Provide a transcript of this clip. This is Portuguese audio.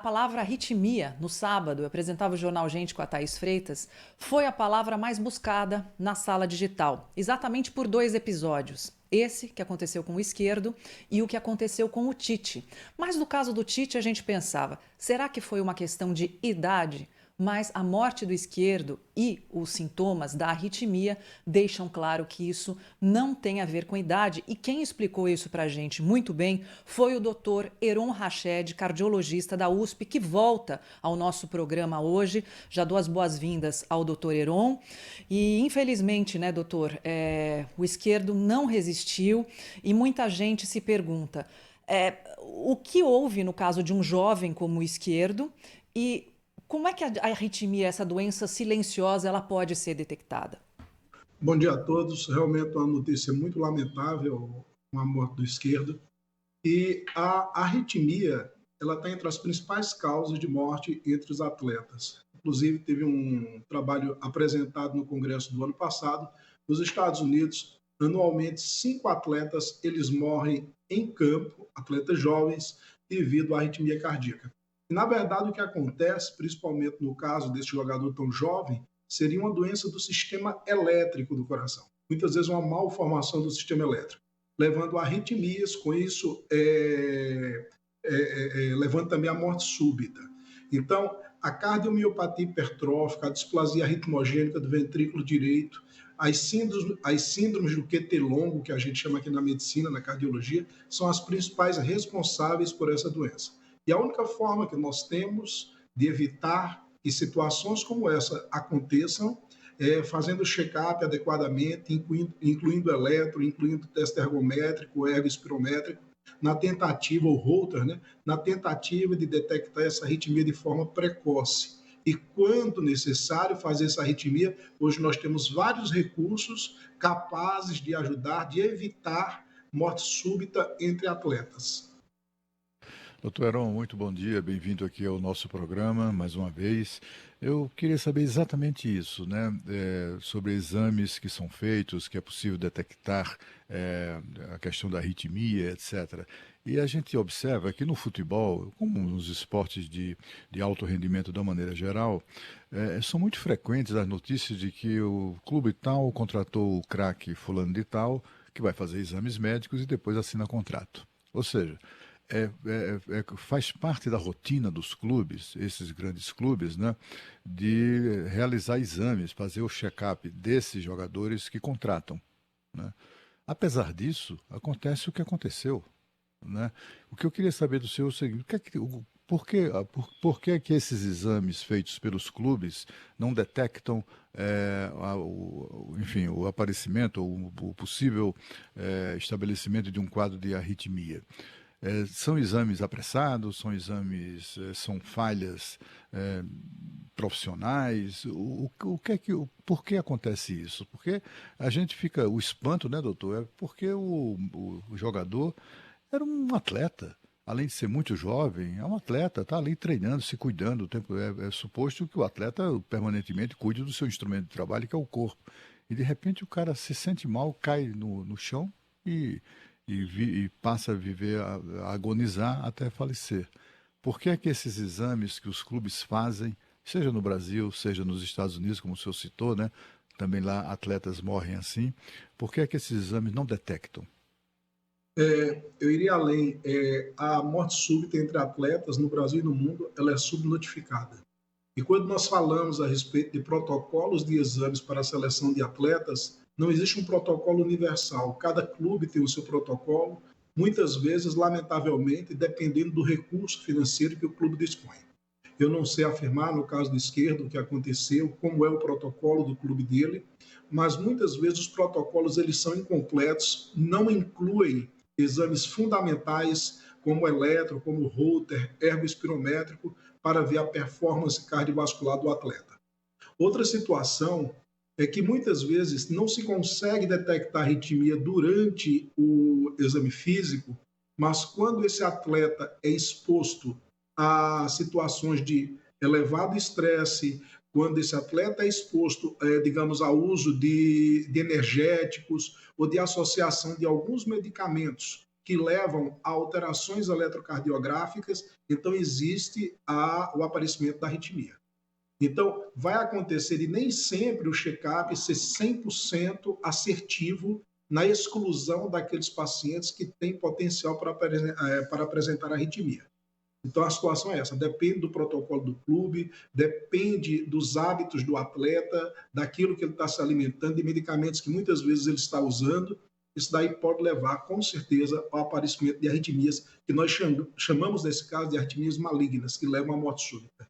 A palavra arritmia, no sábado, eu apresentava o jornal Gente com a Thaís Freitas, foi a palavra mais buscada na sala digital, exatamente por dois episódios. Esse que aconteceu com o Esquerdo e o que aconteceu com o Tite. Mas no caso do Tite, a gente pensava, será que foi uma questão de idade? Mas a morte do Esquerdo e os sintomas da arritmia deixam claro que isso não tem a ver com idade. E quem explicou isso para a gente muito bem foi o Dr. Heron Rached, cardiologista da USP, que volta ao nosso programa hoje. Já dou as boas-vindas ao Dr. Heron. E infelizmente, né, doutor, o Esquerdo não resistiu e muita gente se pergunta o que houve no caso de um jovem como o Esquerdo e como é que a arritmia, essa doença silenciosa, ela pode ser detectada? Bom dia a todos. Realmente uma notícia muito lamentável, com a morte do Esquerdo. E a arritmia, ela está entre as principais causas de morte entre os atletas. Inclusive, teve um trabalho apresentado no Congresso do ano passado. Nos Estados Unidos, anualmente, 5 atletas eles morrem em campo, atletas jovens, devido à arritmia cardíaca. E, na verdade, o que acontece, principalmente no caso desse jogador tão jovem, seria uma doença do sistema elétrico do coração. Muitas vezes uma malformação do sistema elétrico, levando a arritmias, com isso levando também a morte súbita. Então, a cardiomiopatia hipertrófica, a displasia ritmogênica do ventrículo direito, as síndromes do QT longo, que a gente chama aqui na medicina, na cardiologia, são as principais responsáveis por essa doença. E a única forma que nós temos de evitar que situações como essa aconteçam fazendo check-up adequadamente, incluindo eletro, incluindo teste ergométrico, ergospirométrico, na tentativa, ou Holter, né, na tentativa de detectar essa arritmia de forma precoce. E quando necessário fazer essa arritmia, hoje nós temos vários recursos capazes de ajudar, de evitar morte súbita entre atletas. Doutor Heron, muito bom dia, bem-vindo aqui ao nosso programa, mais uma vez. Eu queria saber exatamente isso, né, sobre exames que são feitos, que é possível detectar a questão da arritmia, etc. E a gente observa que no futebol, como nos esportes de alto rendimento da maneira geral, são muito frequentes as notícias de que o clube tal contratou o craque fulano de tal, que vai fazer exames médicos e depois assina contrato. Ou seja, faz parte da rotina dos clubes, esses grandes clubes, né, de realizar exames, fazer o check-up desses jogadores que contratam, né? Apesar disso, acontece o que aconteceu, né? O que eu queria saber do senhor é o seguinte: por que que esses exames feitos pelos clubes não detectam enfim, o aparecimento ou o possível estabelecimento de um quadro de arritmia? São exames apressados, são falhas profissionais? Por que acontece isso? Porque a gente fica, o espanto, né, doutor, é porque o jogador era um atleta. Além de ser muito jovem, é um atleta, está ali treinando, se cuidando. O tempo é suposto que o atleta permanentemente cuide do seu instrumento de trabalho, que é o corpo. E de repente o cara se sente mal, cai no chão e passa a viver, a agonizar até falecer. Por que é que esses exames que os clubes fazem, seja no Brasil, seja nos Estados Unidos, como o senhor citou, né? Também lá atletas morrem assim. Por que é que esses exames não detectam? Eu iria além. A morte súbita entre atletas no Brasil e no mundo, ela é subnotificada. E quando nós falamos a respeito de protocolos de exames para a seleção de atletas, não existe um protocolo universal. Cada clube tem o seu protocolo, muitas vezes, lamentavelmente, dependendo do recurso financeiro que o clube dispõe. Eu não sei afirmar, no caso do Esquerdo, o que aconteceu, como é o protocolo do clube dele, mas muitas vezes os protocolos eles são incompletos, não incluem exames fundamentais como eletro, como Holter, ergospirométrico, para ver a performance cardiovascular do atleta. Outra situação é que muitas vezes não se consegue detectar arritmia durante o exame físico, mas quando esse atleta é exposto a situações de elevado estresse, quando esse atleta é exposto, digamos, ao uso de energéticos ou de associação de alguns medicamentos que levam a alterações eletrocardiográficas, então existe o aparecimento da arritmia. Então, vai acontecer, e nem sempre o check-up ser 100% assertivo na exclusão daqueles pacientes que têm potencial para apresentar arritmia. Então, a situação é essa, depende do protocolo do clube, depende dos hábitos do atleta, daquilo que ele está se alimentando, de medicamentos que muitas vezes ele está usando. Isso daí pode levar, com certeza, ao aparecimento de arritmias, que nós chamamos, nesse caso, de arritmias malignas, que levam à morte súbita.